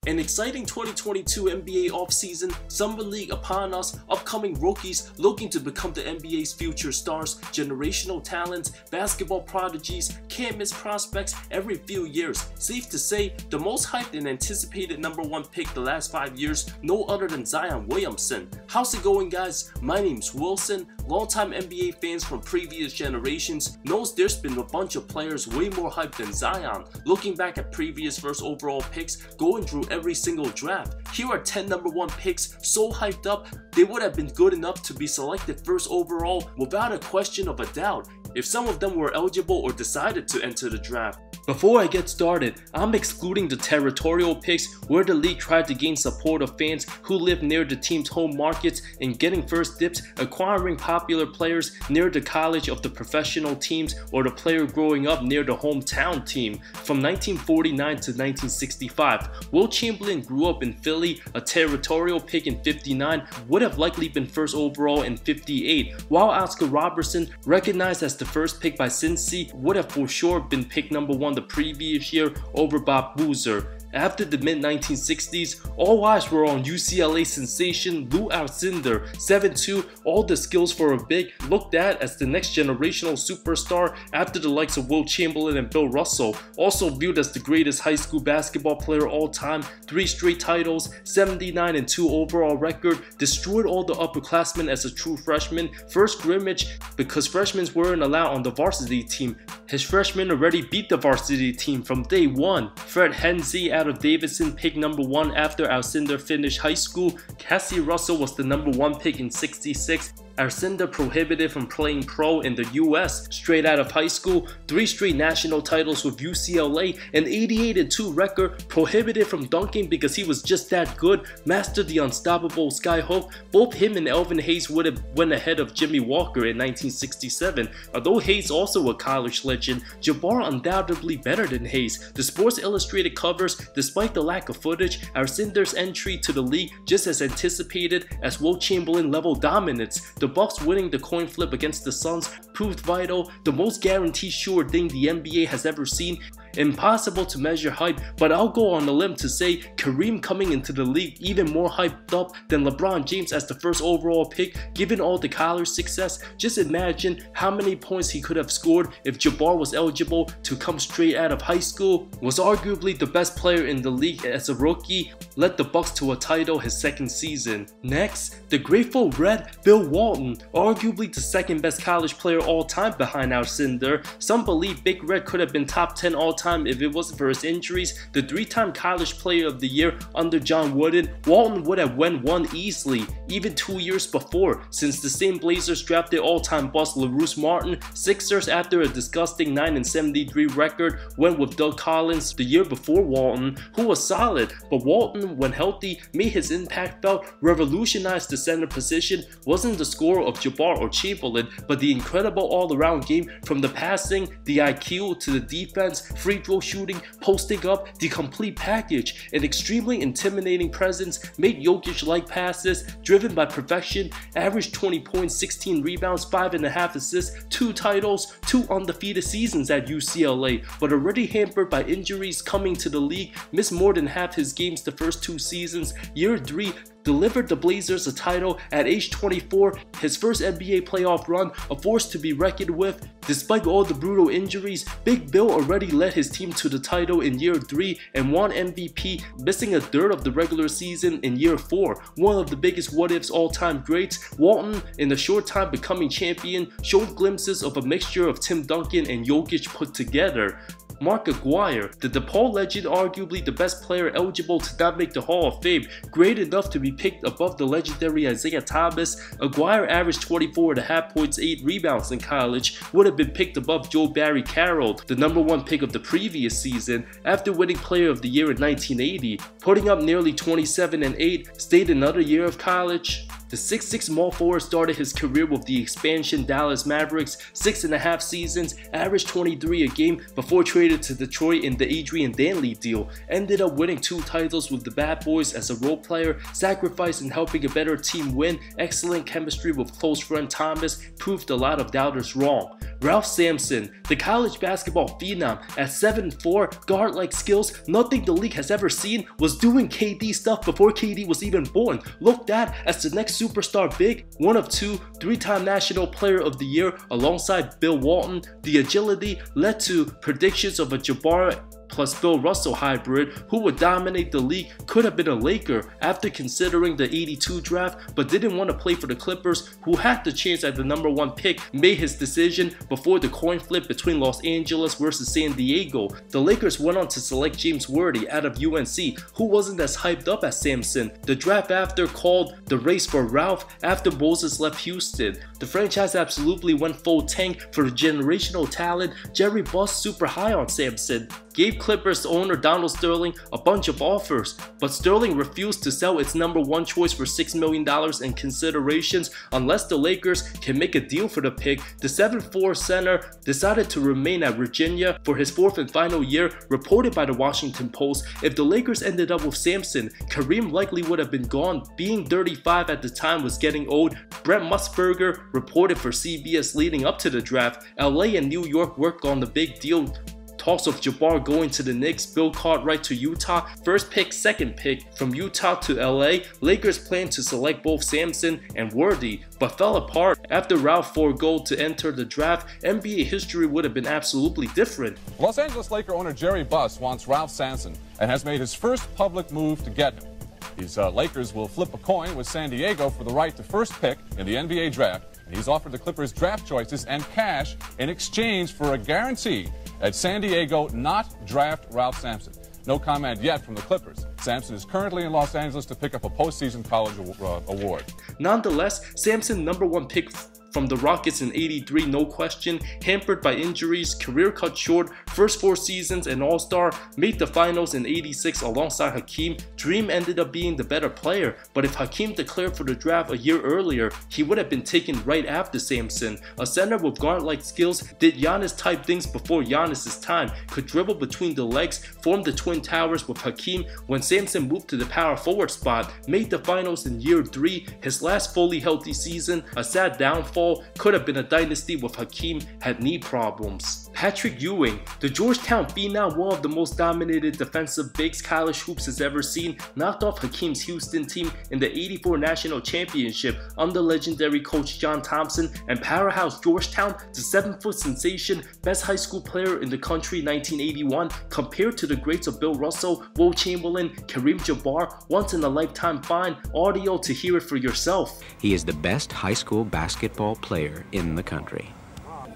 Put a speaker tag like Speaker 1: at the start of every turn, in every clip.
Speaker 1: An exciting 2022 NBA offseason, Summer League upon us, upcoming rookies looking to become the NBA's future stars, generational talents, basketball prodigies, can't miss prospects every few years. Safe to say, the most hyped and anticipated #1 pick the last 5 years, no other than Zion Williamson. How's it going, guys? My name's Wilson. Longtime NBA fans from previous generations knows there's been a bunch of players way more hyped than Zion. Looking back at previous first overall picks, going through every single draft, here are 10 #1 picks so hyped up they would have been good enough to be selected first overall without a question of a doubt if some of them were eligible or decided to enter the draft. Before I get started, I'm excluding the territorial picks where the league tried to gain support of fans who live near the team's home markets and getting first dibs, acquiring popular players near the college of the professional teams or the player growing up near the hometown team. From 1949 to 1965, Wilt Chamberlain grew up in Philly. A territorial pick in 59 would have likely been first overall in 58, while Oscar Robertson, recognized as the first pick by Cincy, would have for sure been pick #1 the previous year over Bob Boozer. After the mid-1960s, all eyes were on UCLA sensation Lou Alcindor, 7'2", all the skills for a big, looked at as the next generational superstar after the likes of Wilt Chamberlain and Bill Russell. Also viewed as the greatest high school basketball player all time, 3 straight titles, 79-2 overall record, destroyed all the upperclassmen as a true freshman, first scrimmage because freshmen weren't allowed on the varsity team. His freshmen already beat the varsity team from day one. Fred Henze out of Davidson, pick #1 after Alcindor finished high school. Cassie Russell was the #1 pick in 66. Alcindor prohibited from playing pro in the US straight out of high school, 3 straight national titles with UCLA, an 88-2 record, prohibited from dunking because he was just that good, mastered the unstoppable skyhook. Both him and Elvin Hayes would have went ahead of Jimmy Walker in 1967. Although Hayes also a college legend, Jabbar undoubtedly better than Hayes. The Sports Illustrated covers, despite the lack of footage, Alcindor's entry to the league just as anticipated as Wilt Chamberlain level dominance. The Bucks winning the coin flip against the Suns proved vital, the most guaranteed sure thing the NBA has ever seen. Impossible to measure hype, but I'll go on a limb to say Kareem coming into the league even more hyped up than LeBron James as the first overall pick, given all the college success. Just imagine how many points he could have scored if Jabbar was eligible to come straight out of high school. Was arguably the best player in the league as a rookie, led the Bucks to a title his second season. Next, the Grateful Red, Bill Walton, arguably the second best college player all time behind Alcindor. Some believe Big Red could have been top 10 all time if it wasn't for his injuries. The 3-time college player of the year under John Wooden, Walton would have won one easily, even 2 years before, since the same Blazers drafted all-time boss LaRousse Martin. Sixers, after a disgusting 9-73 record, went with Doug Collins the year before Walton, who was solid, but Walton, when healthy, made his impact felt, revolutionized the center position. Wasn't the score of Jabbar or Chamberlain, but the incredible all-around game from the passing, the IQ to the defense, free throw shooting, posting up, the complete package. An extremely intimidating presence, made Jokic-like passes, driven by perfection, averaged 20 points, 16 rebounds, 5.5 assists, 2 titles, 2 undefeated seasons at UCLA, but already hampered by injuries coming to the league, missed more than half his games the first 2 seasons. Year 3, delivered the Blazers a title at age 24, his first NBA playoff run, a force to be reckoned with. Despite all the brutal injuries, Big Bill already led his team to the title in year 3 and won MVP, missing a third of the regular season in year 4. One of the biggest what-ifs all-time greats, Walton, in a short time becoming champion, showed glimpses of a mixture of Tim Duncan and Jokic put together. Mark Aguirre, the DePaul legend, arguably the best player eligible to not make the Hall of Fame, great enough to be picked above the legendary Isaiah Thomas. Aguirre averaged 24.5 points, 8 rebounds in college, would have been picked above Joe Barry Carroll, the #1 pick of the previous season, after winning Player of the Year in 1980. Putting up nearly 27 and 8, stayed another year of college. The 6'6" small forward started his career with the expansion Dallas Mavericks, 6.5 seasons, averaged 23 a game before traded to Detroit in the Adrian Dantley deal. Ended up winning 2 titles with the Bad Boys as a role player, sacrificed in helping a better team win, excellent chemistry with close friend Thomas, proved a lot of doubters wrong. Ralph Sampson, the college basketball phenom, at 7'4", guard-like skills, nothing the league has ever seen, was doing KD stuff before KD was even born. Looked at as the next superstar big, one of 2, 3-time National Player of the Year alongside Bill Walton. The agility led to predictions of a Jabbar plus Bill Russell hybrid who would dominate the league. Could have been a Laker after considering the '82 draft, but didn't want to play for the Clippers, who had the chance at the #1 pick. Made his decision before the coin flip between Los Angeles versus San Diego. The Lakers went on to select James Worthy out of UNC, who wasn't as hyped up as Sampson. The draft after called the race for Ralph after Moses left Houston. The franchise absolutely went full tank for the generational talent. Jerry Buss super high on Sampson. Gave Clippers owner Donald Sterling a bunch of offers, but Sterling refused to sell its #1 choice for $6 million in considerations unless the Lakers can make a deal for the pick. The 7'4" center decided to remain at Virginia for his 4th and final year, reported by the Washington Post. If the Lakers ended up with Sampson, Kareem likely would have been gone. Being 35 at the time was getting old. Brent Musburger reported for CBS leading up to the draft. LA and New York worked on the big deal. Talks of Jabbar going to the Knicks, Bill Cartwright to Utah, 1st pick, 2nd pick. From Utah to LA, Lakers planned to select both Sampson and Worthy, but fell apart after Ralph forego to enter the draft. NBA history would have been absolutely different.
Speaker 2: Los Angeles Laker owner Jerry Buss wants Ralph Sampson and has made his first public move to get him. These Lakers will flip a coin with San Diego for the right to 1st pick in the NBA draft. And he's offered the Clippers draft choices and cash in exchange for a guarantee that San Diego not draft Ralph Sampson. No comment yet from the Clippers. Sampson is currently in Los Angeles to pick up a postseason college award.
Speaker 1: Nonetheless, Sampson #1 pick from the Rockets in '83, no question, hampered by injuries, career cut short, first 4 seasons an All-Star, made the finals in '86 alongside Hakeem. Dream ended up being the better player, but if Hakeem declared for the draft a year earlier, he would have been taken right after Sampson. A center with guard-like skills, did Giannis-type things before Giannis's time, could dribble between the legs, formed the Twin Towers with Hakeem when Sampson moved to the power forward spot, made the finals in year 3, his last fully healthy season, a sad downfall. Could have been a dynasty with Hakeem, had knee problems. Patrick Ewing, the Georgetown phenom, one of the most dominated defensive bigs college hoops has ever seen, knocked off Hakeem's Houston team in the '84 National Championship under legendary coach John Thompson, and powerhouse Georgetown, the 7-foot sensation, best high school player in the country 1981, compared to the greats of Bill Russell, Will Chamberlain, Kareem Jabbar, once in a lifetime find. Audio to hear it for yourself.
Speaker 3: He is the best high school basketball player in the country.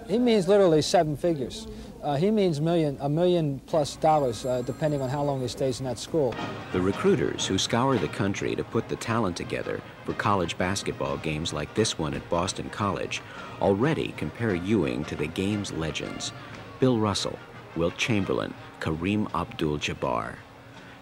Speaker 4: He means literally 7 figures. He means $1 million plus, depending on how long he stays in that school.
Speaker 3: The recruiters who scour the country to put the talent together for college basketball games like this one at Boston College already compare Ewing to the game's legends: Bill Russell, Wilt Chamberlain, Kareem Abdul-Jabbar.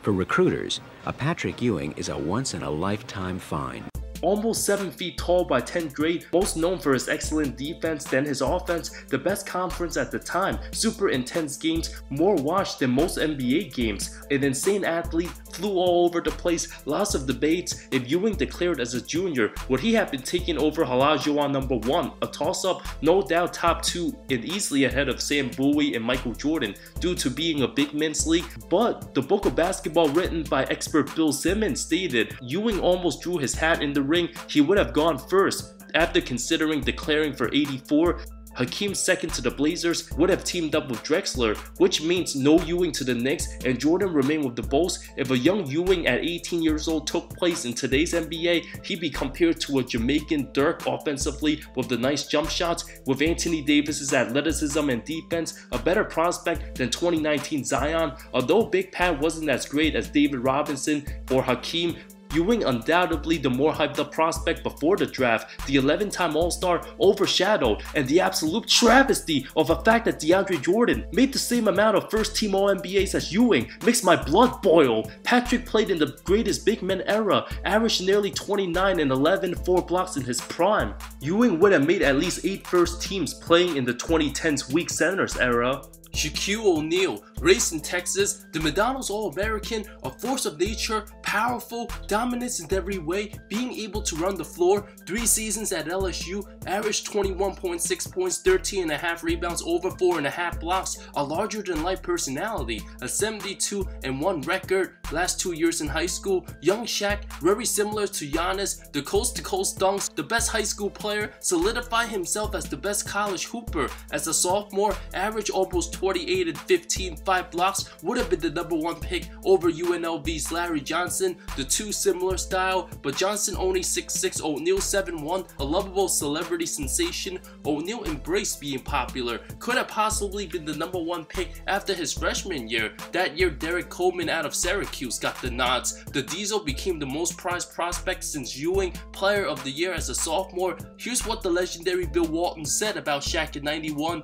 Speaker 3: For recruiters, a Patrick Ewing is a once-in-a-lifetime find.
Speaker 1: Almost 7 feet tall by 10th grade, most known for his excellent defense than his offense, the best conference at the time, super intense games, more watched than most NBA games, an insane athlete, flew all over the place, lots of debates. If Ewing declared as a junior, would he have been taken over Olajuwon #1, a toss-up, no doubt top 2 and easily ahead of Sam Bowie and Michael Jordan due to being a big men's league. But the book of basketball written by expert Bill Simmons stated Ewing almost drew his hat in the ring. He would have gone first. After considering declaring for '84, Hakeem second to the Blazers, would have teamed up with Drexler, which means no Ewing to the Knicks, and Jordan remained with the Bulls. If a young Ewing at 18 years old took place in today's NBA, he'd be compared to a Jamaican Dirk offensively with the nice jump shots, with Anthony Davis's athleticism and defense, a better prospect than 2019 Zion. Although Big Pat wasn't as great as David Robinson or Hakeem, Ewing, undoubtedly the more hyped up prospect before the draft, the 11-time All-Star overshadowed, and the absolute travesty of the fact that DeAndre Jordan made the same amount of first-team All-NBAs as Ewing makes my blood boil. Patrick played in the greatest big man era, averaged nearly 29 and 11, 4 blocks in his prime. Ewing would have made at least 8 first teams playing in the 2010s weak centers era. Shaquille O'Neal, raised in Texas, the McDonald's All-American, a force of nature, powerful, dominant in every way, being able to run the floor, 3 seasons at LSU, averaged 21.6 points, 13.5 rebounds, over 4.5 blocks, a larger-than-life personality, a 72-1 record, last 2 years in high school, young Shaq, very similar to Giannis, the coast-to-coast dunks, the best high school player, solidified himself as the best college hooper, as a sophomore, averaged almost 28 and 15, 5 blocks, would have been the #1 pick over UNLV's Larry Johnson, the two similar style, but Johnson only 6'6", O'Neal 7'1", a lovable celebrity sensation. O'Neal embraced being popular, could have possibly been the #1 pick after his freshman year. That year Derek Coleman out of Syracuse got the nods. The Diesel became the most prized prospect since Ewing, player of the year as a sophomore. Here's what the legendary Bill Walton said about Shaq in '91.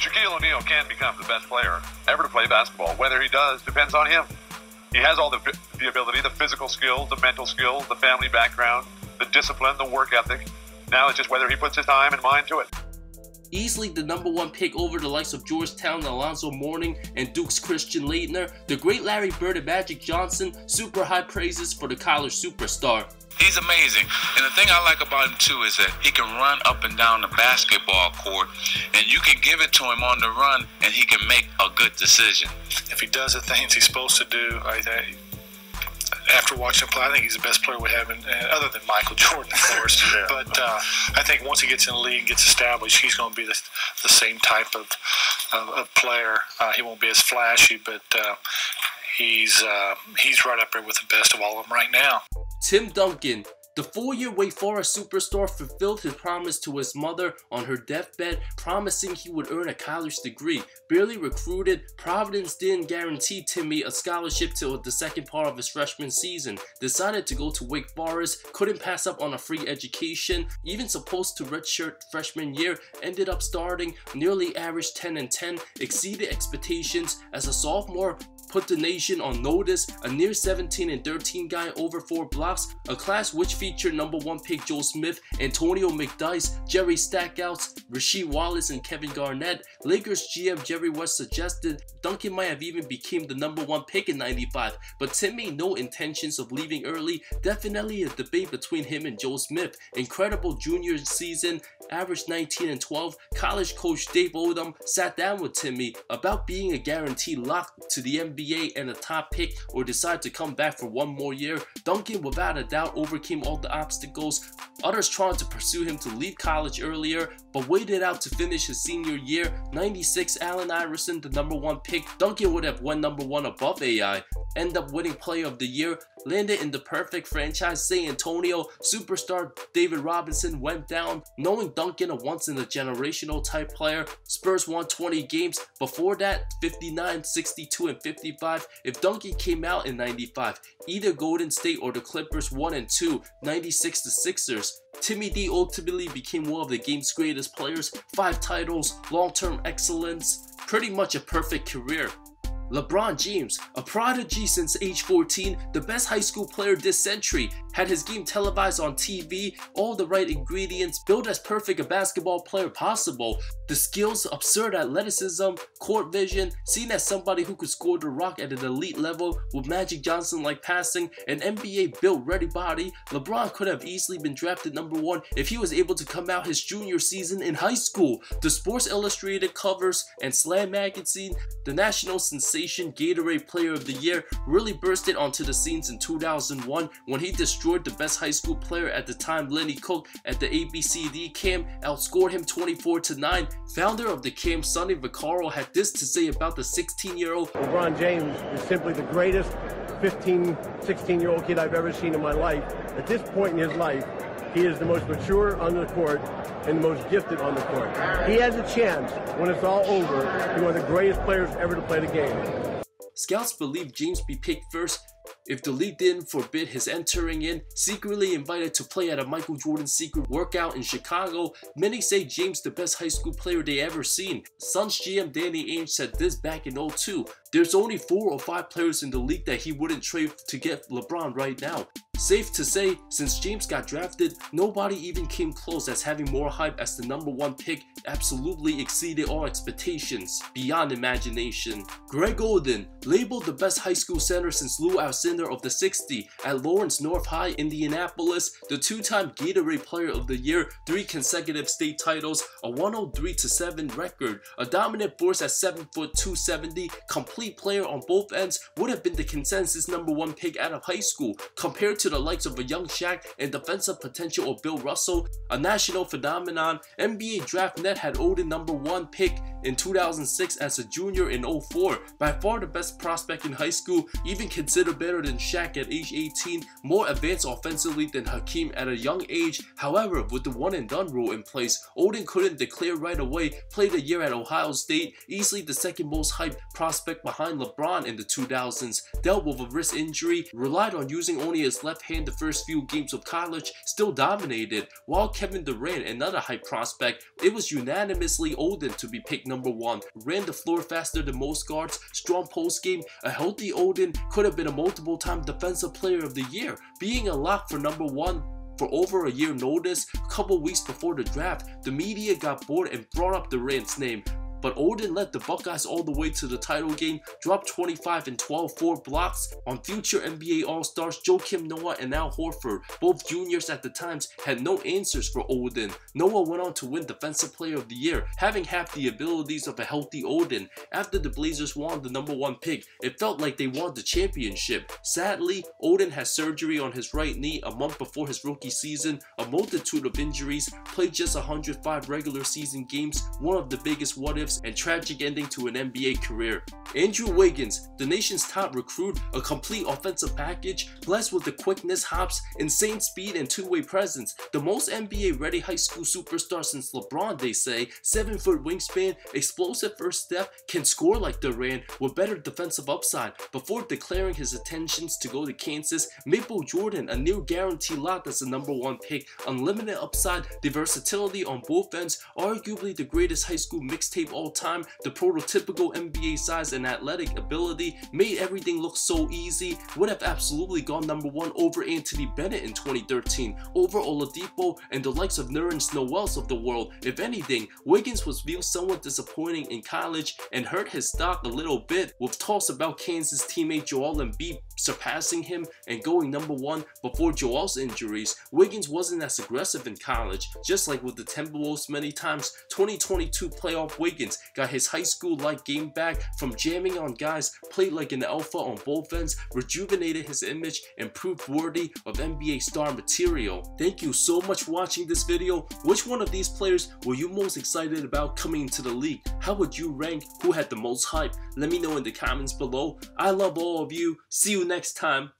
Speaker 5: Shaquille O'Neal can become the best player ever to play basketball. Whether he does depends on him. He has all the ability, the physical skill, the mental skill, the family background, the discipline, the work ethic. Now it's just whether he puts his time and mind to it.
Speaker 1: Easily the #1 pick over the likes of Georgetown, Alonzo Mourning, and Duke's Christian Laettner. The great Larry Bird and Magic Johnson, super high praises for the college superstar.
Speaker 6: He's amazing, and the thing I like about him too is that he can run up and down the basketball court, and you can give it to him on the run, and he can make a good decision.
Speaker 7: If he does the things he's supposed to do, after watching him play, I think he's the best player we have, other than Michael Jordan, of course. Yeah. But I think once he gets in the league and gets established, he's going to be the same type of player. He won't be as flashy, but he's right up there with the best of all of them right now.
Speaker 1: Tim Duncan. The 4-year Wake Forest superstar fulfilled his promise to his mother on her deathbed, promising he would earn a college degree. Barely recruited, Providence didn't guarantee Timmy a scholarship till the second part of his freshman season. Decided to go to Wake Forest, couldn't pass up on a free education, even supposed to redshirt freshman year, ended up starting, nearly averaged 10 and 10, exceeded expectations as a sophomore, put the nation on notice, a near 17 and 13 guy, over 4 blocks, a class which featured #1 pick Joe Smith, Antonio McDyess, Jerry Stackhouse, Rasheed Wallace, and Kevin Garnett. Lakers GM Jerry West suggested Duncan might have even became the #1 pick in '95, but Tim made no intentions of leaving early. Definitely a debate between him and Joe Smith. Incredible junior season, averaged 19 and 12. College coach Dave Odom sat down with Timmy about being a guaranteed lock to the NBA and a top pick, or decide to come back for 1 more year. Duncan without a doubt overcame all the obstacles. Others trying to pursue him to leave college earlier, but waited out to finish his senior year. 96 Allen Iverson, the #1 pick. Duncan would have won #1 above AI. End up winning player of the year. Landed in the perfect franchise, San Antonio. Superstar David Robinson went down. Knowing Duncan, a once-in-a-generational type player. Spurs won 20 games. Before that, 59, 62, and 55. If Duncan came out in '95, either Golden State or the Clippers 1 and 2, 96 to Sixers. Timmy D ultimately became one of the game's greatest players. 5 titles, long-term excellence, pretty much a perfect career. LeBron James, a prodigy since age 14, the best high school player this century, had his game televised on TV, all the right ingredients, built as perfect a basketball player possible. The skills, absurd athleticism, court vision, seen as somebody who could score the rock at an elite level with Magic Johnson-like passing, an NBA built ready body. LeBron could have easily been drafted #1 if he was able to come out his junior season in high school. The Sports Illustrated covers and Slam magazine, the national sensation Gatorade Player of the Year, really bursted onto the scenes in 2001 when he destroyed the best high school player at the time, Lenny Cook, at the ABCD camp, outscored him 24-9. Founder of the camp, Sonny Vaccaro, had this to say about the 16-year-old.
Speaker 8: LeBron James is simply the greatest 15, 16-year-old kid I've ever seen in my life. At this point in his life, he is the most mature on the court and the most gifted on the court. He has a chance, when it's all over, to be one of the greatest players ever to play the game.
Speaker 1: Scouts believe James be picked first. If the league didn't forbid his entering in, secretly invited to play at a Michael Jordan secret workout in Chicago, many say James the best high school player they ever seen. Suns GM Danny Ainge said this back in 2002. There's only 4 or 5 players in the league that he wouldn't trade to get LeBron right now. Safe to say, since James got drafted, nobody even came close as having more hype as the #1 pick absolutely exceeded all expectations, beyond imagination. Greg Oden, labeled the best high school center since Lou Alcindor of the '60s at Lawrence North High, Indianapolis, the 2-time Gatorade Player of the Year, 3 consecutive state titles, a 103-7 record, a dominant force at 7 foot 270, complete player on both ends, would have been the consensus #1 pick out of high school, compared to the likes of a young Shaq and defensive potential of Bill Russell. A national phenomenon, NBA Draft Net had Oden #1 pick in 2006 as a junior in 2004. By far the best prospect in high school, even considered better than Shaq at age 18, more advanced offensively than Hakeem at a young age. However, with the one and done rule in place, Oden couldn't declare right away, played a year at Ohio State, easily the second most hyped prospect behind LeBron in the 2000s, dealt with a wrist injury, relied on using only his left hand the first few games of college, still dominated. While Kevin Durant, another hype prospect, it was unanimously Oden to be picked #1. Ran the floor faster than most guards, strong post game, a healthy Oden could have been a multiple-time defensive player of the year, being a lock for #1 for over a year notice. A couple weeks before the draft, the media got bored and brought up Durant's name. But Oden led the Buckeyes all the way to the title game, dropped 25 and 12, 4 blocks on future NBA All-Stars Joakim Noah and Al Horford. Both juniors at the times had no answers for Oden. Noah went on to win Defensive Player of the Year, having half the abilities of a healthy Oden. After the Blazers won the #1 pick, it felt like they won the championship. Sadly, Oden had surgery on his right knee a month before his rookie season, a multitude of injuries, played just 105 regular season games, one of the biggest what-ifs and tragic ending to an NBA career. Andrew Wiggins, the nation's top recruit, a complete offensive package, blessed with the quickness, hops, insane speed, and two-way presence. The most NBA-ready high school superstar since LeBron, they say. 7-foot wingspan, explosive first step, can score like Durant with better defensive upside. Before declaring his intentions to go to Kansas, Maple Jordan, a near guarantee lock as the #1 pick, unlimited upside, the versatility on both ends, arguably the greatest high school mixtape all time, the prototypical NBA size and athletic ability, made everything look so easy, would have absolutely gone #1 over Anthony Bennett in 2013, over Oladipo and the likes of Nerlens Noels of the world. If anything, Wiggins was viewed somewhat disappointing in college and hurt his stock a little bit, with talks about Kansas teammate Joel Embiid surpassing him and going #1 before Joel's injuries. Wiggins wasn't as aggressive in college, just like with the Timberwolves many times. 2022 playoff Wiggins got his high school-like game back from jamming on guys, played like an alpha on both ends, rejuvenated his image, and proved worthy of NBA star material. Thank you so much for watching this video. Which one of these players were you most excited about coming into the league? How would you rank who had the most hype? Let me know in the comments below. I love all of you. See you next time.